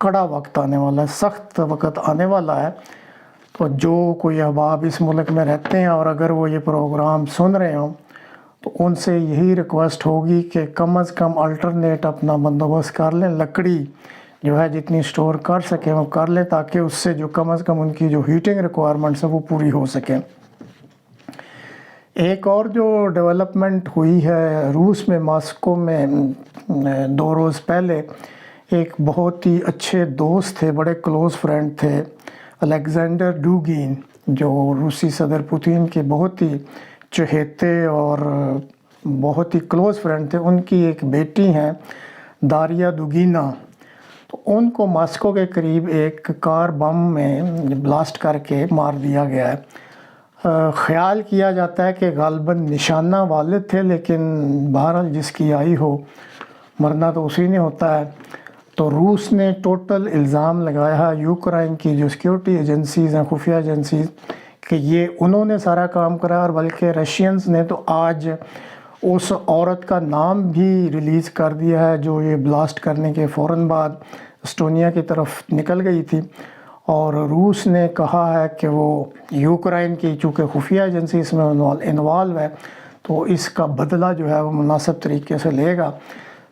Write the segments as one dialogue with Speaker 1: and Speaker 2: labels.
Speaker 1: کڑا وقت آنے والا ہے، سخت وقت آنے والا ہے. تو جو کوئی احباب اس ملک میں رہتے ہیں اور اگر وہ یہ پروگرام سن رہے ہوں تو ان سے یہی ریکویسٹ ہوگی کہ کم از کم الٹرنیٹ اپنا بندوبست کر لیں، لکڑی جو ہے جتنی سٹور کر سکیں وہ کر لیں، تاکہ اس سے جو کم از کم ان کی جو ہیٹنگ ریکوائرمنٹس ہیں وہ پوری ہو سکیں. ایک اور جو ڈیولپمنٹ ہوئی ہے روس میں، ماسکو میں 2 روز پہلے ایک بہت ہی اچھے دوست تھے، بڑے کلوز فرینڈ تھے، الیگزینڈر ڈوگین، جو روسی صدر پوتین کے بہت ہی چہیتے اور بہت ہی کلوز فرینڈ تھے. ان کی ایک بیٹی ہیں داریا دوگینا، تو ان کو ماسکو کے قریب ایک کار بم میں بلاسٹ کر کے مار دیا گیا ہے. خیال کیا جاتا ہے کہ غالباً نشانہ والد تھے، لیکن بہرحال جس کی آئی ہو مرنا تو اسی نے ہوتا ہے. تو روس نے ٹوٹل الزام لگایا ہے یوکرائن کی جو سیکیورٹی ایجنسیز ہیں، خفیہ ایجنسیز، کہ یہ انہوں نے سارا کام کرا، اور بلکہ رشینز نے تو آج اس عورت کا نام بھی ریلیز کر دیا ہے جو یہ بلاسٹ کرنے کے فوراً بعد اسٹونیا کی طرف نکل گئی تھی. اور روس نے کہا ہے کہ وہ یوکرائن کی چونکہ خفیہ ایجنسی اس میں انوالو ہے تو اس کا بدلہ جو ہے وہ مناسب طریقے سے لے گا.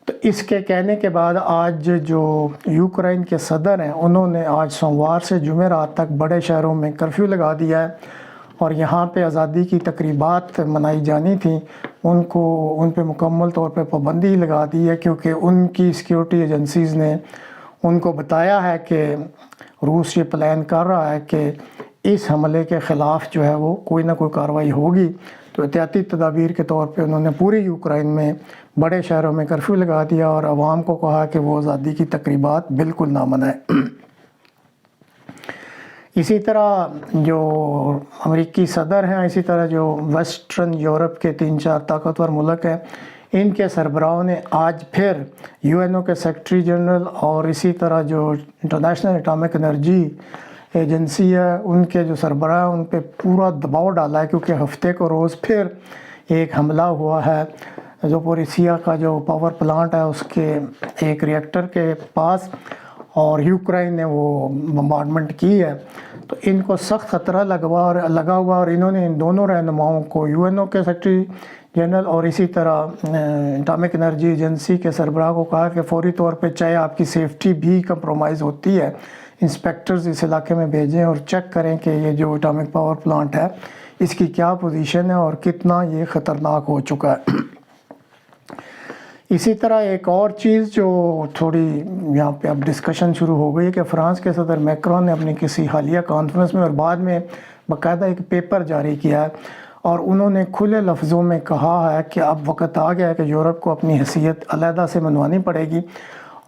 Speaker 1: تو اس کے کہنے کے بعد آج جو یوکرائن کے صدر ہیں انہوں نے آج سوموار سے جمعرات تک بڑے شہروں میں کرفیو لگا دیا ہے، اور یہاں پہ آزادی کی تقریبات منائی جانی تھیں ان پہ مکمل طور پہ پابندی لگا دی ہے، کیونکہ ان کی سیکیورٹی ایجنسیز نے ان کو بتایا ہے کہ روس یہ پلان کر رہا ہے کہ اس حملے کے خلاف جو ہے وہ کوئی نہ کوئی کارروائی ہوگی. تو احتیاطی تدابیر کے طور پہ انہوں نے پوری یوکرائن میں بڑے شہروں میں کرفیو لگا دیا اور عوام کو کہا کہ وہ آزادی کی تقریبات بالکل نہ منائیں. اسی طرح جو امریکی صدر ہیں، اسی طرح جو ویسٹرن یورپ کے 3-4 طاقتور ملک ہیں، ان کے سربراہوں نے آج پھر یو این او کے سیکرٹری جنرل اور اسی طرح جو انٹرنیشنل اٹامک انرجی ایجنسی ہے ان کے جو سربراہ ان پہ پورا دباؤ ڈالا ہے، کیونکہ ہفتے کو روز پھر ایک حملہ ہوا ہے زوپوریسیا کا جو پاور پلانٹ ہے اس کے ایک ریئیکٹر کے پاس، اور یوکرائن نے وہ بمبارڈمنٹ کی ہے. تو ان کو سخت خطرہ لگا ہوا، اور انہوں نے ان دونوں رہنماؤں کو یو این او کے سیکرٹری جنرل اور اسی طرح اٹامک انرجی ایجنسی کے سربراہ کو کہا کہ فوری طور پہ چاہے آپ کی سیفٹی بھی کمپرومائز ہوتی ہے، انسپیکٹرز اس علاقے میں بھیجیں اور چیک کریں کہ یہ جو اٹامک پاور پلانٹ ہے اس کی کیا پوزیشن ہے اور کتنا یہ خطرناک ہو چکا ہے. اسی طرح ایک اور چیز جو تھوڑی یہاں پہ اب ڈسکشن شروع ہو گئی ہے کہ فرانس کے صدر میکرون نے اپنی کسی حالیہ کانفرنس میں اور بعد میں باقاعدہ ایک پیپر جاری کیا ہے، اور انہوں نے کھلے لفظوں میں کہا ہے کہ اب وقت آ گیا ہے کہ یورپ کو اپنی حیثیت علیحدہ سے منوانی پڑے گی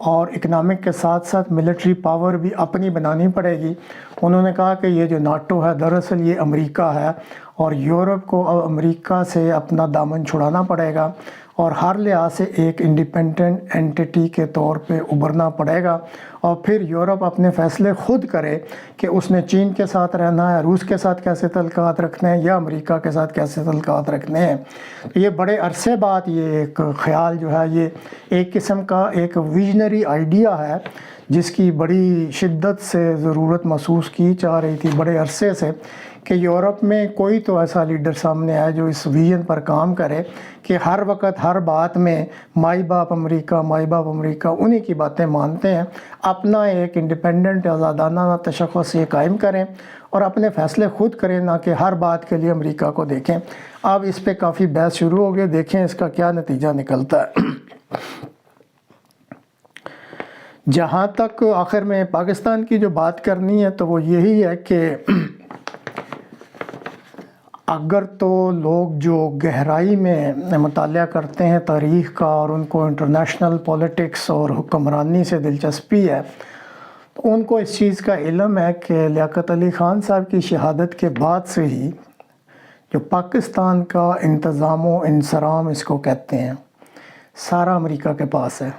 Speaker 1: اور اکنامک کے ساتھ ساتھ ملٹری پاور بھی اپنی بنانی پڑے گی. انہوں نے کہا کہ یہ جو ناٹو ہے دراصل یہ امریکہ ہے، اور یورپ کو اب امریکہ سے اپنا دامن چھڑانا پڑے گا اور ہر لحاظ سے ایک انڈیپینڈنٹ اینٹی کے طور پہ ابھرنا پڑے گا، اور پھر یورپ اپنے فیصلے خود کرے کہ اس نے چین کے ساتھ رہنا ہے، روس کے ساتھ کیسے تعلقات رکھنے ہیں یا امریکہ کے ساتھ کیسے تعلقات رکھنے ہیں. یہ بڑے عرصے بعد یہ ایک خیال جو ہے یہ ایک قسم کا ایک ویژنری آئیڈیا ہے جس کی بڑی شدت سے ضرورت محسوس کی جا رہی تھی بڑے عرصے سے، کہ یورپ میں کوئی تو ایسا لیڈر سامنے آئے جو اس ویژن پر کام کرے کہ ہر وقت ہر بات میں مائی باپ امریکہ انہی کی باتیں مانتے ہیں، اپنا ایک انڈیپینڈنٹ آزادانہ تشخص یہ قائم کریں اور اپنے فیصلے خود کریں، نہ کہ ہر بات کے لیے امریکہ کو دیکھیں. اب اس پہ کافی بحث شروع ہو گئی، دیکھیں اس کا کیا نتیجہ نکلتا ہے. جہاں تک آخر میں پاکستان کی جو بات کرنی ہے تو وہ یہی ہے کہ اگر تو لوگ جو گہرائی میں مطالعہ کرتے ہیں تاریخ کا اور ان کو انٹرنیشنل پولیٹکس اور حکمرانی سے دلچسپی ہے تو ان کو اس چیز کا علم ہے کہ لیاقت علی خان صاحب کی شہادت کے بعد سے ہی جو پاکستان کا انتظام و انصرام اس کو کہتے ہیں سارا امریکہ کے پاس ہے،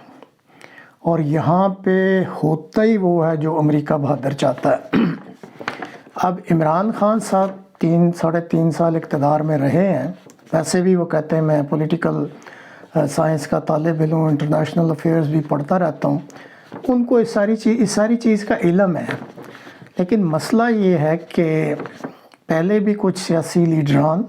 Speaker 1: اور یہاں پہ ہوتا ہی وہ ہے جو امریکہ بہادر چاہتا ہے. اب عمران خان صاحب 3.5 سال اقتدار میں رہے ہیں، ویسے بھی وہ کہتے ہیں میں پولیٹیکل سائنس کا طالب علم، انٹرنیشنل افیئرز بھی پڑھتا رہتا ہوں، ان کو اس ساری چیز کا علم ہے، لیکن مسئلہ یہ ہے کہ پہلے بھی کچھ سیاسی لیڈران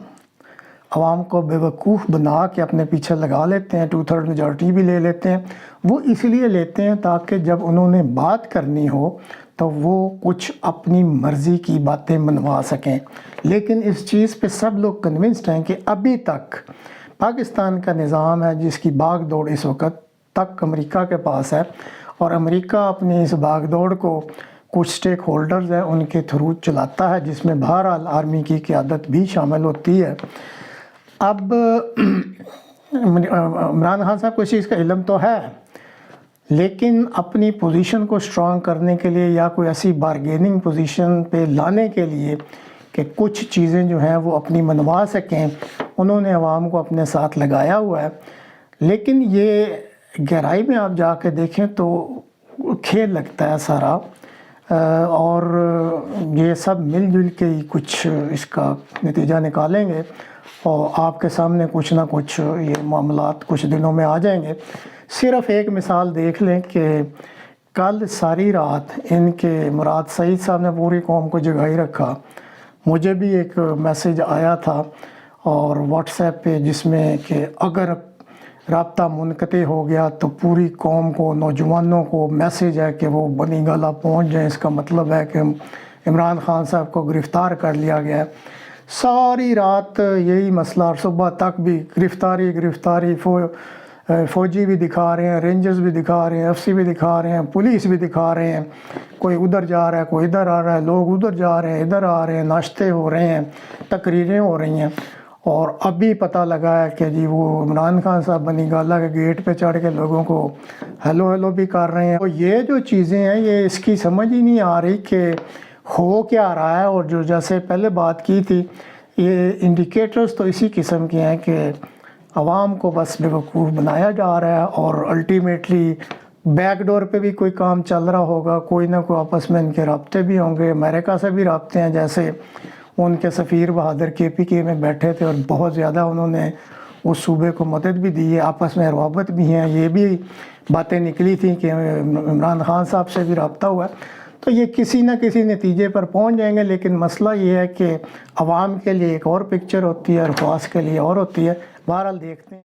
Speaker 1: عوام کو بیوقوف بنا کے اپنے پیچھے لگا لیتے ہیں، 2/3 میجورٹی بھی لے لیتے ہیں۔ وہ اس لیے لیتے ہیں تاکہ جب انہوں نے بات کرنی ہو تو وہ کچھ اپنی مرضی کی باتیں منوا سکیں، لیکن اس چیز پہ سب لوگ کنونسڈ ہیں کہ ابھی تک پاکستان کا نظام ہے جس کی باغ دوڑ اس وقت تک امریکہ کے پاس ہے، اور امریکہ اپنی اس باغ دوڑ کو کچھ سٹیک ہولڈرز ہیں ان کے تھرو چلاتا ہے، جس میں بہرحال آرمی کی قیادت بھی شامل ہوتی ہے۔ اب عمران خان صاحب کو اس چیز کا علم تو ہے، لیکن اپنی پوزیشن کو سٹرونگ کرنے کے لیے یا کوئی ایسی بارگیننگ پوزیشن پہ لانے کے لیے کہ کچھ چیزیں جو ہیں وہ اپنی منوا سکیں، انہوں نے عوام کو اپنے ساتھ لگایا ہوا ہے۔ لیکن یہ گہرائی میں آپ جا کے دیکھیں تو کھیل لگتا ہے سارا، اور یہ سب مل جل کے ہی کچھ اس کا نتیجہ نکالیں گے، اور آپ کے سامنے کچھ نہ کچھ یہ معاملات کچھ دنوں میں آ جائیں گے۔ صرف ایک مثال دیکھ لیں کہ کل ساری رات ان کے مراد سعید صاحب نے پوری قوم کو جگائی رکھا۔ مجھے بھی ایک میسیج آیا تھا اور واٹس ایپ پہ، جس میں کہ اگر رابطہ منقطع ہو گیا تو پوری قوم کو، نوجوانوں کو میسیج ہے کہ وہ بنی گالہ پہنچ جائیں، اس کا مطلب ہے کہ عمران خان صاحب کو گرفتار کر لیا گیا ہے۔ ساری رات یہی مسئلہ، اور صبح تک بھی گرفتاری، فوجی بھی دکھا رہے ہیں، رینجرز بھی دکھا رہے ہیں، ایف سی بھی دکھا رہے ہیں، پولیس بھی دکھا رہے ہیں، کوئی ادھر جا رہا ہے، کوئی ادھر آ رہا ہے، لوگ ادھر جا رہے ہیں، ادھر آ رہے ہیں، ناشتے ہو رہے ہیں، تقریریں ہو رہی ہیں، اور ابھی پتہ لگا ہے کہ جی وہ عمران خان صاحب بنی گالہ کے گیٹ پہ چڑھ کے لوگوں کو ہیلو بھی کر رہے ہیں۔ تو یہ جو چیزیں ہیں یہ اس کی سمجھ ہی نہیں آ رہی کہ ہو کیا رہا ہے، اور جو جیسے پہلے بات کی تھی، یہ انڈیکیٹرز تو اسی قسم کے ہیں کہ عوام کو بس بیوقوف بنایا جا رہا ہے، اور الٹیمیٹلی بیک ڈور پہ بھی کوئی کام چل رہا ہوگا، کوئی نہ کوئی آپس میں ان کے رابطے بھی ہوں گے، امریکہ سے بھی رابطے ہیں، جیسے ان کے سفیر بہادر KPK میں بیٹھے تھے اور بہت زیادہ انہوں نے اس صوبے کو مدد بھی دی ہے، آپس میں روابط بھی ہیں، یہ بھی باتیں نکلی تھیں کہ عمران خان صاحب سے بھی رابطہ ہوا ہے۔ تو یہ کسی نہ کسی نتیجے پر پہنچ جائیں گے، لیکن مسئلہ یہ ہے کہ عوام کے لیے ایک اور پکچر ہوتی ہے اور خواص کے لیے اور ہوتی ہے۔ بہرحال دیکھتے ہیں۔